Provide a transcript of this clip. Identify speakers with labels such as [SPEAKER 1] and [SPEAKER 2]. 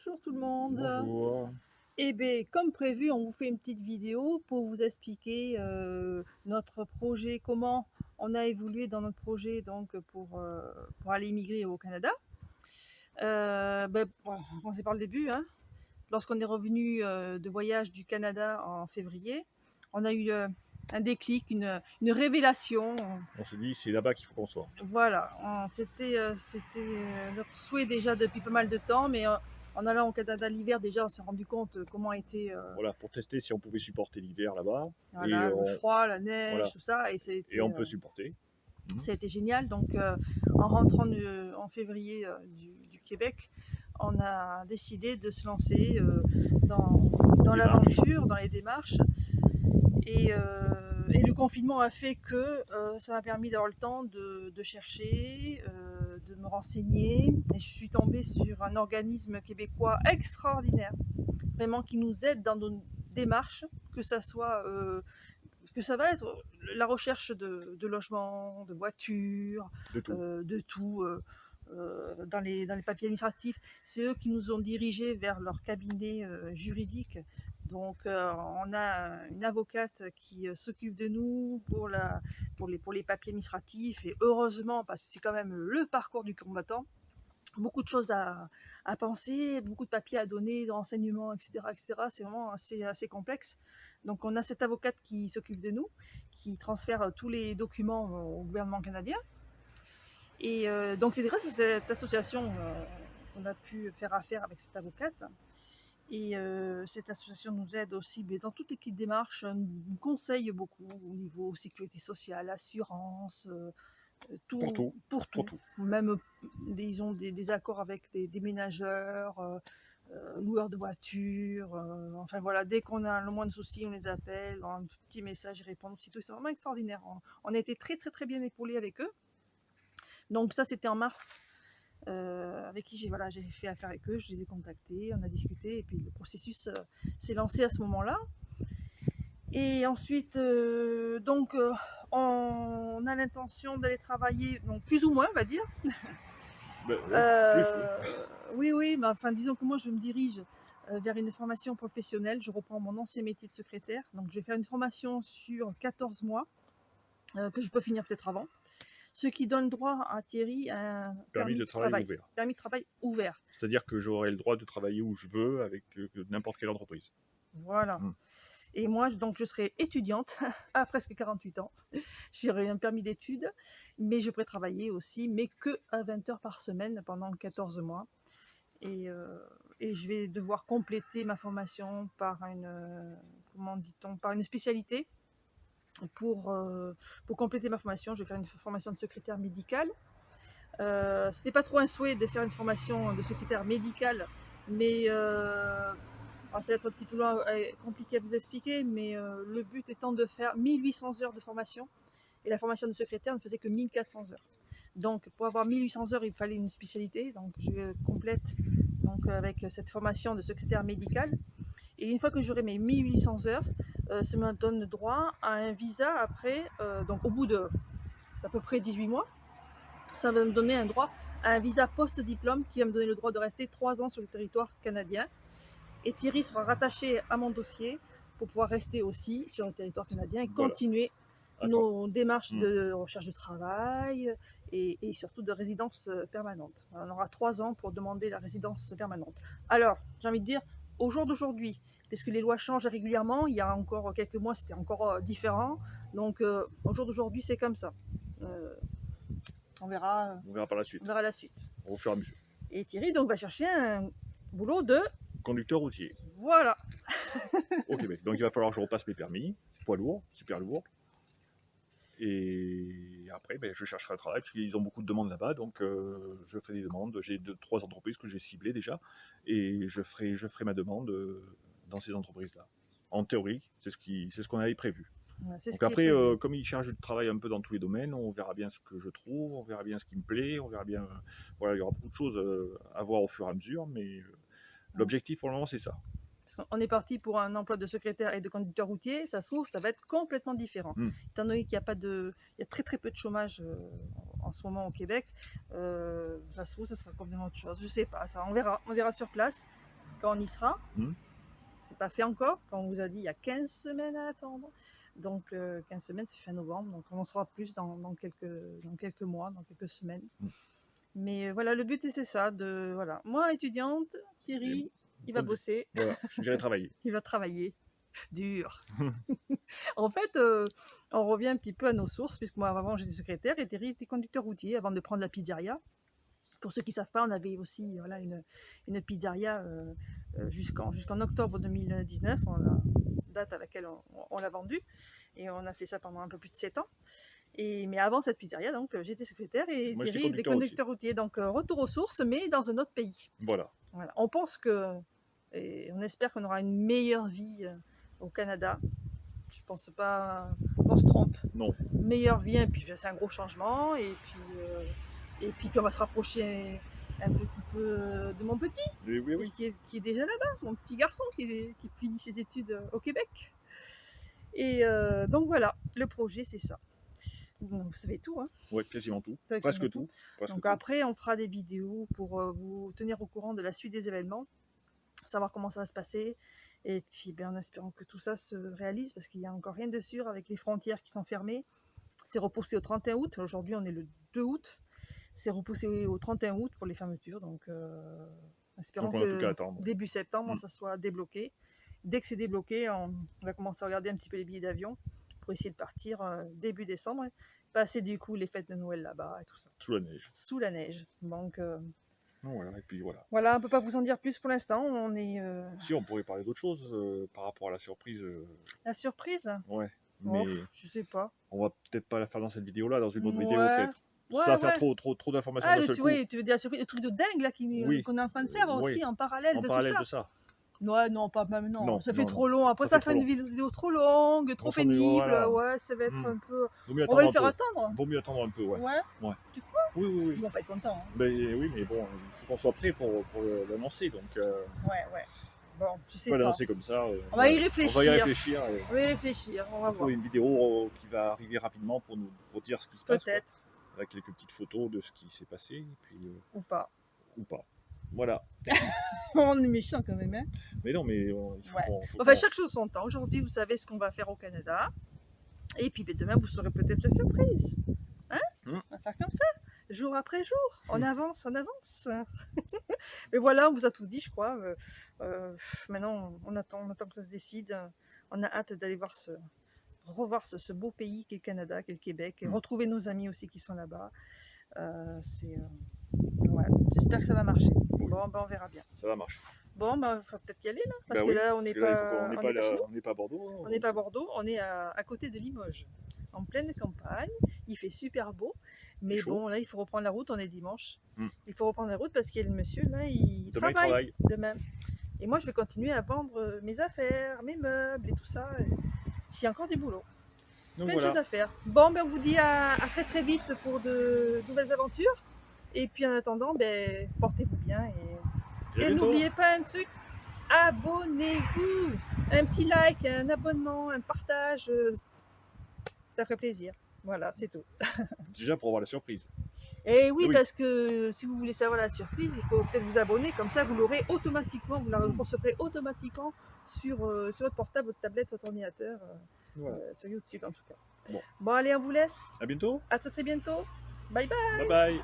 [SPEAKER 1] Bonjour tout le monde.
[SPEAKER 2] Bonjour.
[SPEAKER 1] Eh bien, comme prévu, on vous fait une petite vidéo pour vous expliquer notre projet, comment on a évolué dans notre projet donc pour aller immigrer au Canada. On va commencer par le début, hein. Lorsqu'on est revenu de voyage du Canada en février, on a eu un déclic, une révélation.
[SPEAKER 2] On s'est dit, c'est là-bas qu'il faut qu'on soit.
[SPEAKER 1] Voilà, c'était notre souhait déjà depuis pas mal de temps, mais en allant au Canada l'hiver, déjà, on s'est rendu compte comment était
[SPEAKER 2] Voilà, pour tester si on pouvait supporter l'hiver là-bas.
[SPEAKER 1] voilà, le froid, la
[SPEAKER 2] voilà,
[SPEAKER 1] neige, tout ça, et
[SPEAKER 2] et on peut supporter.
[SPEAKER 1] ça a été génial. Donc, en rentrant en février du Québec, on a décidé de se lancer dans l'aventure, dans les démarches. Et le confinement a fait que ça m'a permis d'avoir le temps de chercher, de me renseigner. Et je suis tombée sur un organisme québécois extraordinaire, vraiment qui nous aide dans nos démarches, que ça va être la recherche de logement, de voitures,
[SPEAKER 2] De tout.
[SPEAKER 1] de tout. Dans les papiers administratifs, c'est eux qui nous ont dirigés vers leur cabinet juridique. Donc on a une avocate qui s'occupe de nous pour les papiers administratifs, et heureusement, parce que c'est quand même le parcours du combattant, beaucoup de choses à penser, beaucoup de papiers à donner, de renseignements, etc., etc. C'est vraiment assez complexe. Donc on a cette avocate qui s'occupe de nous, qui transfère tous les documents au gouvernement canadien. Et donc c'est grâce à cette association qu'on a pu faire affaire avec cette avocate. Et cette association nous aide aussi dans toutes les petites démarches, nous conseille beaucoup au niveau sécurité sociale, assurance,
[SPEAKER 2] Pour tout.
[SPEAKER 1] pour tout. Même ils ont des accords avec des déménageurs, loueurs de voitures. Enfin voilà, dès qu'on a le moindre souci, on les appelle, on a un petit message, ils répondent aussitôt. C'est vraiment extraordinaire. On a été très très très bien épaulés avec eux. Donc ça, c'était en mars, avec qui j'ai fait affaire avec eux, je les ai contactés, on a discuté, et puis le processus s'est lancé à ce moment-là. Et ensuite, on a l'intention d'aller travailler, donc plus ou moins, on va dire.
[SPEAKER 2] Ben, plus, oui.
[SPEAKER 1] Oui, mais enfin, disons que moi, je me dirige vers une formation professionnelle. Je reprends mon ancien métier de secrétaire, donc je vais faire une formation sur 14 mois, que je peux finir peut-être avant. Ce qui donne droit à Thierry à un permis de travail ouvert. Permis de travail ouvert.
[SPEAKER 2] C'est-à-dire que j'aurai le droit de travailler où je veux avec n'importe quelle entreprise.
[SPEAKER 1] Voilà. Et moi, donc, je serai étudiante à presque 48 ans. J'aurai un permis d'études, mais je pourrai travailler aussi, mais que à 20 heures par semaine pendant 14 mois. Et je vais devoir compléter ma formation par par une spécialité. Pour compléter ma formation, je vais faire une formation de secrétaire médical. Ce n'était pas trop un souhait de faire une formation de secrétaire médical, mais ça va être un petit peu compliqué à vous expliquer, mais le but étant de faire 1800 heures de formation, et la formation de secrétaire ne faisait que 1400 heures. Donc pour avoir 1800 heures, il fallait une spécialité, donc je complète avec cette formation de secrétaire médical. Et une fois que j'aurai mes 1800 heures, ça me donne droit à un visa après, donc au bout d'à peu près 18 mois, ça va me donner un droit à un visa post-diplôme qui va me donner le droit de rester 3 ans sur le territoire canadien. Et Thierry sera rattaché à mon dossier pour pouvoir rester aussi sur le territoire canadien et continuer nos démarches de recherche de travail et surtout de résidence permanente. On aura 3 ans pour demander la résidence permanente. Alors, j'ai envie de dire, au jour d'aujourd'hui, puisque les lois changent régulièrement, il y a encore quelques mois, c'était encore différent. Donc, au jour d'aujourd'hui, c'est comme ça. On verra
[SPEAKER 2] par la suite.
[SPEAKER 1] On verra la suite.
[SPEAKER 2] Au fur et à mesure.
[SPEAKER 1] Et Thierry donc va chercher un boulot de
[SPEAKER 2] conducteur routier.
[SPEAKER 1] Voilà.
[SPEAKER 2] Au Québec. Donc il va falloir que je repasse mes permis, poids lourd, super lourd. Et après, je chercherai un travail, parce qu'ils ont beaucoup de demandes là-bas, donc je ferai des demandes. J'ai 2-3 entreprises que j'ai ciblées déjà, et je ferai ma demande dans ces entreprises-là. En théorie, c'est ce qu'on avait prévu.
[SPEAKER 1] Ouais,
[SPEAKER 2] donc après, comme ils cherchent du travail un peu dans tous les domaines, on verra bien ce que je trouve, on verra bien ce qui me plaît, on verra bien... Voilà, il y aura beaucoup de choses à voir au fur et à mesure, mais l'objectif pour le moment, c'est ça.
[SPEAKER 1] On est parti pour un emploi de secrétaire et de conducteur routier, ça se trouve, ça va être complètement différent. Étant donné qu'il y a très très peu de chômage en ce moment au Québec, ça se trouve, ça sera complètement autre chose. Je sais pas, ça, on verra sur place. quand on y sera.
[SPEAKER 2] Hmm.
[SPEAKER 1] C'est pas fait encore, quand on vous a dit il y a 15 semaines à attendre. Donc 15 semaines, c'est fin novembre, donc on en saura plus dans quelques mois, dans quelques semaines.
[SPEAKER 2] Hmm.
[SPEAKER 1] Mais voilà, le but c'est ça, voilà. Moi, étudiante, Thierry, il va bosser.
[SPEAKER 2] Voilà, j'irai travailler.
[SPEAKER 1] Il va travailler dur. En fait, on revient un petit peu à nos sources, puisque moi avant j'étais secrétaire et Thierry était conducteur routier avant de prendre la pizzeria. Pour ceux qui ne savent pas, on avait aussi voilà, une pizzeria jusqu'en octobre 2019, date à laquelle on l'a vendue. Et on a fait ça pendant un peu plus de 7 ans. Mais avant cette pizzeria, donc j'étais secrétaire et
[SPEAKER 2] Moi,
[SPEAKER 1] Thierry était conducteur routier. Donc retour aux sources, mais dans un autre pays.
[SPEAKER 2] Voilà.
[SPEAKER 1] On pense que, et on espère qu'on aura une meilleure vie au Canada. Je pense pas qu'on se trompe.
[SPEAKER 2] Non.
[SPEAKER 1] Meilleure vie, et puis c'est un gros changement. Et puis on va se rapprocher un petit peu de mon petit,
[SPEAKER 2] Oui.
[SPEAKER 1] qui est déjà là-bas, mon petit garçon qui finit ses études au Québec. Et donc voilà, le projet c'est ça. Vous savez tout, hein?
[SPEAKER 2] Ouais, quasiment tout. Presque tout.
[SPEAKER 1] Donc après, on fera des vidéos pour vous tenir au courant de la suite des événements, savoir comment ça va se passer. Et puis en espérant que tout ça se réalise, parce qu'il n'y a encore rien de sûr avec les frontières qui sont fermées. C'est repoussé au 31 août. Aujourd'hui, on est le 2 août. C'est repoussé au 31 août pour les fermetures. Donc, espérons que début septembre, ça soit débloqué. Dès que c'est débloqué, on va commencer à regarder un petit peu les billets d'avion pour essayer de partir début décembre. Passer du coup les fêtes de Noël là-bas et tout ça.
[SPEAKER 2] Sous la neige.
[SPEAKER 1] Sous la neige. Donc,
[SPEAKER 2] voilà, et puis voilà.
[SPEAKER 1] Voilà, on ne peut pas vous en dire plus pour l'instant.
[SPEAKER 2] Si, on pourrait parler d'autre chose par rapport à la surprise.
[SPEAKER 1] La surprise?
[SPEAKER 2] Ouais. Mais
[SPEAKER 1] je sais pas.
[SPEAKER 2] On va peut-être pas la faire dans cette vidéo-là, dans une autre vidéo peut-être.
[SPEAKER 1] Ouais,
[SPEAKER 2] ça va faire trop d'informations d'un seul coup.
[SPEAKER 1] Tu veux dire la surprise, le truc de dingue là qu'on est en train de faire aussi en parallèle de tout ça. Ouais, non, pas même non. Ça fait trop long. Après, ça fait une vidéo trop longue, trop pénible. Voilà. Ouais, ça va être un peu.
[SPEAKER 2] On va
[SPEAKER 1] le faire attendre.
[SPEAKER 2] Vaut mieux attendre un peu, ouais.
[SPEAKER 1] Tu crois?
[SPEAKER 2] Oui.
[SPEAKER 1] Ils vont pas être contents. Hein.
[SPEAKER 2] Oui, mais bon, il faut qu'on soit prêt pour l'annoncer. Donc,
[SPEAKER 1] ouais. Bon, je sais
[SPEAKER 2] pas.
[SPEAKER 1] On va
[SPEAKER 2] l'annoncer comme ça.
[SPEAKER 1] On va y réfléchir.
[SPEAKER 2] On va y réfléchir.
[SPEAKER 1] On va voir.
[SPEAKER 2] Une vidéo qui va arriver rapidement pour dire ce qui se passe.
[SPEAKER 1] Peut-être.
[SPEAKER 2] Avec quelques petites photos de ce qui s'est passé. Et puis,
[SPEAKER 1] Ou pas.
[SPEAKER 2] Voilà.
[SPEAKER 1] On est méchant quand même, hein.
[SPEAKER 2] Mais non, mais
[SPEAKER 1] chaque chose son temps. Aujourd'hui, vous savez ce qu'on va faire au Canada. Et puis demain, vous saurez peut-être la surprise. Hein? On va faire comme ça, jour après jour. On avance. Mais voilà, on vous a tout dit, je crois. Maintenant, on attend que ça se décide. On a hâte d'aller revoir ce beau pays qu'est le Canada, qu'est le Québec. Et retrouver nos amis aussi qui sont là-bas. J'espère que ça va marcher. Bon, on verra bien.
[SPEAKER 2] Ça va marcher.
[SPEAKER 1] Bon, il faut peut-être y aller là, parce que là, on n'est pas
[SPEAKER 2] à Bordeaux.
[SPEAKER 1] On n'est pas à Bordeaux, on est à côté de Limoges, en pleine campagne. Il fait super beau, mais bon, là, il faut reprendre la route. On est dimanche. Il faut reprendre la route parce qu'il y a le monsieur là, il travaille demain. Et moi, je vais continuer à vendre mes affaires, mes meubles et tout ça. J'ai encore du boulot. Plein de choses à faire. Bon, on vous dit à très vite pour de nouvelles aventures. Et puis en attendant, portez-vous bien et n'oubliez pas un truc, abonnez-vous. Un petit like, un abonnement, un partage, ça ferait plaisir. Voilà, c'est tout.
[SPEAKER 2] Déjà pour avoir la surprise.
[SPEAKER 1] Et oui, parce que si vous voulez savoir la surprise, il faut peut-être vous abonner, comme ça vous l'aurez automatiquement, vous la recevrez automatiquement sur votre portable, votre tablette, votre ordinateur, sur YouTube en tout cas. Bon, allez, on vous laisse.
[SPEAKER 2] À bientôt.
[SPEAKER 1] À très bientôt. Bye bye.
[SPEAKER 2] Bye bye.